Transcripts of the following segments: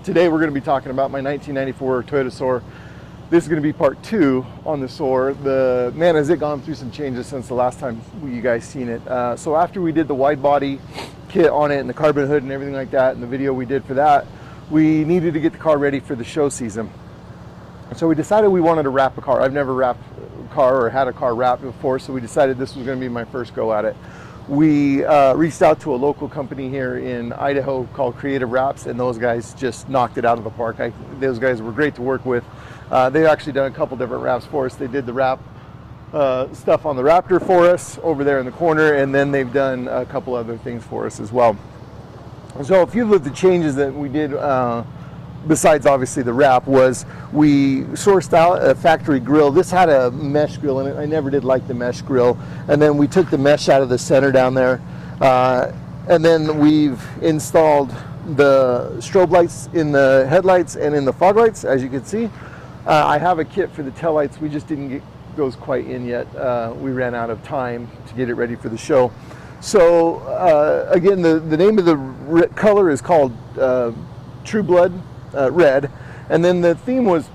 Today we're going to be talking about my 1994 Toyota Soarer. This is going to be part 2 on the Soarer. Man, has it gone through some changes since the last time you guys seen it. So after we did the wide body kit on it and the carbon hood and everything like that, and the video we did for that, we needed to get the car ready for the show season. So we decided we wanted to wrap a car. I've never wrapped a car or had a car wrapped before, so we decided this was going to be my first go at it. We reached out to a local company here in Idaho called Creative Wraps, and those guys just knocked it out of the park. Those guys were great to work with. They've actually done a couple different wraps for us. They did the wrap stuff on the Raptor for us over there in the corner, and then they've done a couple other things for us as well. So a few of the changes that we did, besides obviously the wrap, was we sourced out a factory grill. This had a mesh grill in it. I never did like the mesh grill. And then we took the mesh out of the center down there. And then we've installed the strobe lights in the headlights and in the fog lights, as you can see. I have a kit for the tail lights. We just didn't get those quite in yet. We ran out of time to get it ready for the show. So again, the name of the color is called True Blood Red, and then the theme was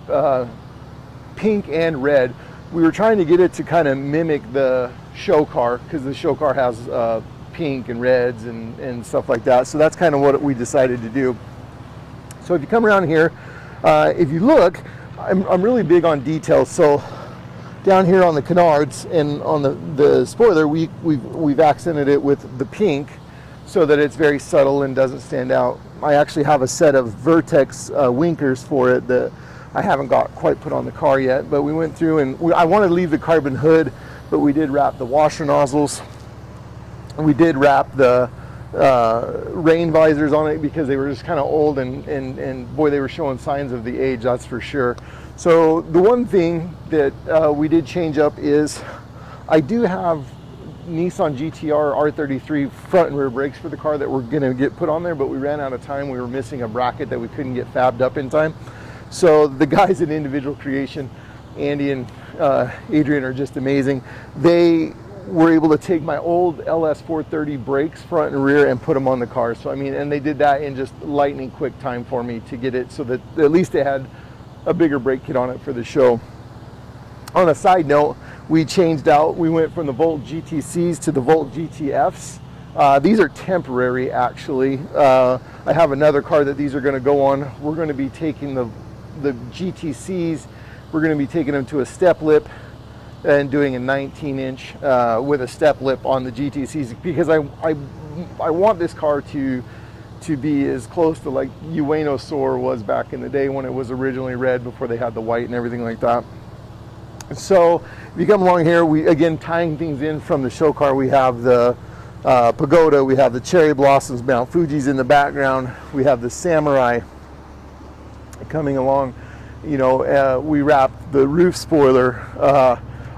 pink and red. We were trying to get it to kind of mimic the show car, because the show car has pink and reds and stuff like that. So that's kind of what we decided to do. So if you come around here, if you look, I'm really big on details. So down here on the canards and on the spoiler, we've accented it with the pink so that it's very subtle and doesn't stand out. I actually have a set of Vertex winkers for it that I haven't got quite put on the car yet, but we went through and I wanted to leave the carbon hood, but we did wrap the washer nozzles. We did wrap the rain visors on it because they were just kind of old and boy, they were showing signs of the age, that's for sure. So the one thing that we did change up is I do have Nissan GTR R33 front and rear brakes for the car that we're going to get put on there, but we ran out of time. We were missing a bracket that we couldn't get fabbed up in time. So the guys at Individual Creation, Andy and Adrian, are just amazing. They were able to take my old LS 430 brakes front and rear and put them on the car. So I mean, and they did that in just lightning quick time for me to get it so that at least they had a bigger brake kit on it for the show. On a side note, we changed out, we went from the Volt GTCs to the Volt GTFs. These are temporary, actually. I have another car that these are going to go on. We're going to be taking the GTCs, we're going to be taking them to a step lip and doing a 19-inch with a step lip on the GTCs, because I want this car to be as close to like Ueno Soarer was back in the day when it was originally red, before they had the white and everything like that. So if you come along here, we again tying things in from the show car. We have the Pagoda, we have the Cherry Blossoms, Mount Fuji's in the background, we have the Samurai coming along. You know, we wrapped the roof spoiler.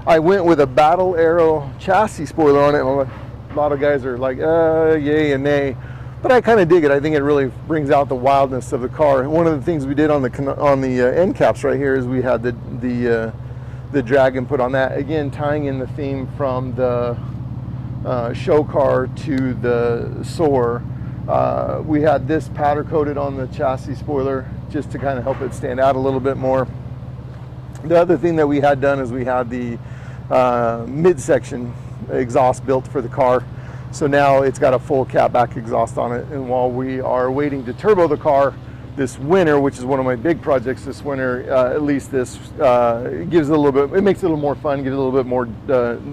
I went with a Battle Arrow chassis spoiler on it, and a lot of guys are like, yay and nay. But I kind of dig it. I think it really brings out the wildness of the car. One of the things we did on the end caps right here is we had the Dragon put on that. Again, tying in the theme from the show car to the Soarer. We had this powder coated on the chassis spoiler just to kind of help it stand out a little bit more. The other thing that we had done is we had the midsection exhaust built for the car. So now it's got a full catback exhaust on it. And while we are waiting to turbo the car this winter, which is one of my big projects this winter, at least this gives it a little bit, it makes it a little more fun, gives it a little bit more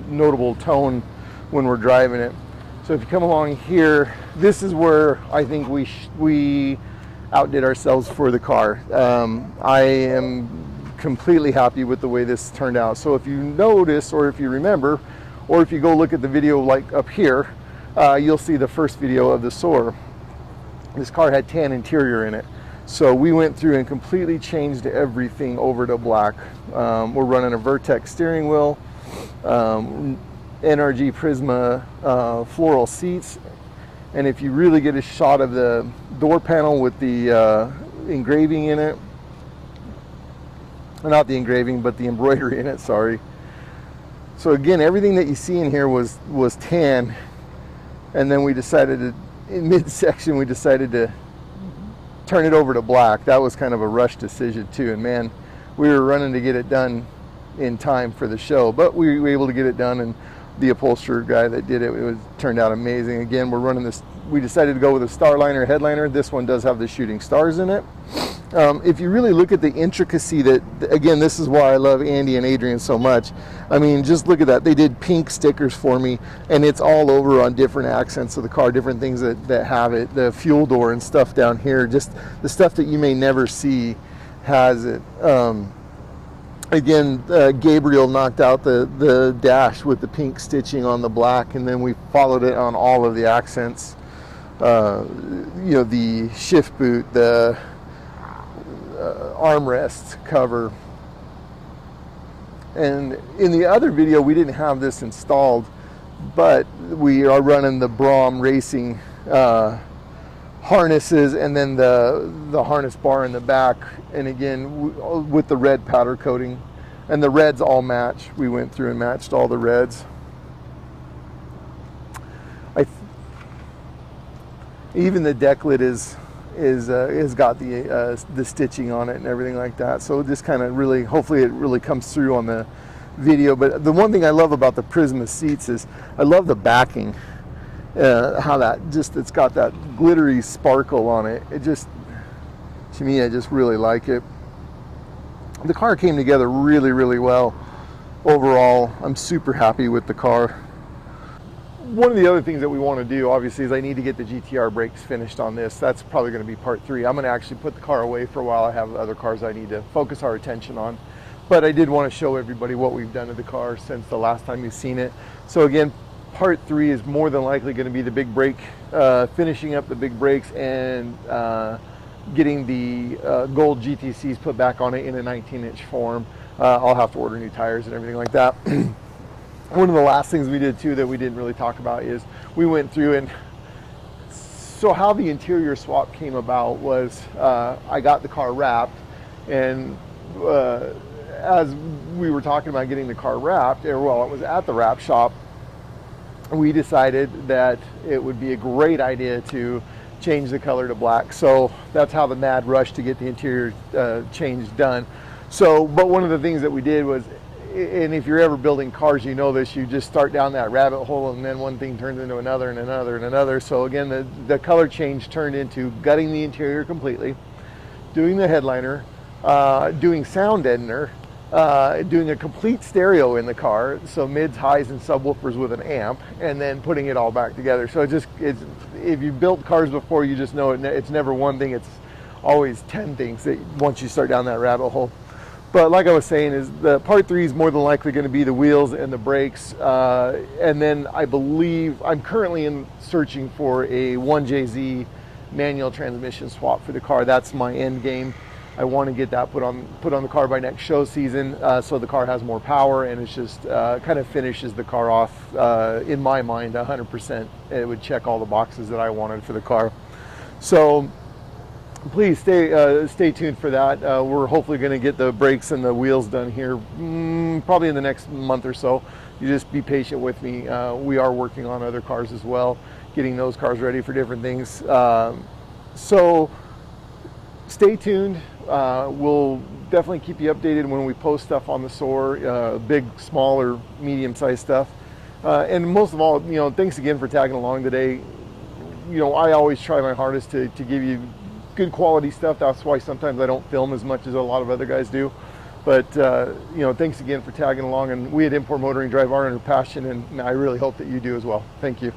notable tone when we're driving it. So if you come along here, this is where I think we outdid ourselves for the car. I am completely happy with the way this turned out. So if you notice, or if you remember, or if you go look at the video like up here, you'll see the first video of the Soarer. This car had tan interior in it. So we went through and completely changed everything over to black. We're running a Vertex steering wheel, NRG Prisma floral seats, and if you really get a shot of the door panel with the engraving in it, not the engraving, but the embroidery in it, sorry. So again, everything that you see in here was tan, and then we decided to, in midsection, we decided to turn it over to black. That was kind of a rush decision too, and man, we were running to get it done in time for the show, but we were able to get it done, and the upholsterer guy that did it, turned out amazing. Again, we're running this, we decided to go with a Starliner headliner. This one does have the shooting stars in it. If you really look at the intricacy that, again, this is why I love Andy and Adrian so much. I mean, just look at that. They did pink stickers for me, and it's all over on different accents of the car, different things that have it. The fuel door and stuff down here, just the stuff that you may never see has it. Again, Gabriel knocked out the dash with the pink stitching on the black, and then we followed it on all of the accents. You know, the shift boot, the armrest cover. And in the other video, we didn't have this installed, but we are running the Brom Racing harnesses, and then the harness bar in the back, and again with the red powder coating, and the reds all match. We went through and matched all the reds. Even the deck lid has got the stitching on it and everything like that. So just kind of really, hopefully it really comes through on the video. But the one thing I love about the Prisma seats is I love the backing. How that just, it's got that glittery sparkle on it. It just, to me, I just really like it. The car came together really, really well. Overall, I'm super happy with the car. One of the other things that we want to do, obviously, is I need to get the GTR brakes finished on this. That's probably going to be part 3. I'm going to actually put the car away for a while. I have other cars I need to focus our attention on. But I did want to show everybody what we've done to the car since the last time you've seen it. So again, part 3 is more than likely going to be the big brake, finishing up the big brakes and getting the gold GTCs put back on it in a 19-inch form. I'll have to order new tires and everything like that. One of the last things we did too that we didn't really talk about is we went through, and so how the interior swap came about was I got the car wrapped, and as we were talking about getting the car wrapped, or well, it was at the wrap shop, we decided that it would be a great idea to change the color to black. So that's how the mad rush to get the interior change done. So, but one of the things that we did was, and if you're ever building cars, you know this, you just start down that rabbit hole, and then one thing turns into another and another and another. So again, the color change turned into gutting the interior completely, doing the headliner, doing sound deadener, doing a complete stereo in the car, so mids, highs, and subwoofers with an amp, and then putting it all back together. So it's if you've built cars before, you just know it's never one thing, it's always 10 things that once you start down that rabbit hole. But like I was saying, is the part 3 is more than likely going to be the wheels and the brakes, and then I believe I'm currently searching for a 1JZ manual transmission swap for the car. That's my end game. I want to get that put on the car by next show season, so the car has more power, and it's just kind of finishes the car off in my mind 100%. It would check all the boxes that I wanted for the car. So please stay tuned for that. We're hopefully going to get the brakes and the wheels done here probably in the next month or so. You just be patient with me. We are working on other cars as well, getting those cars ready for different things. So stay tuned. We'll definitely keep you updated when we post stuff on the Soarer, big, small, or medium-sized stuff. And most of all, thanks again for tagging along today. I always try my hardest to give you good quality stuff. That's why sometimes I don't film as much as a lot of other guys do. But thanks again for tagging along. And we at Import Motoring drive our inner passion, and I really hope that you do as well. Thank you.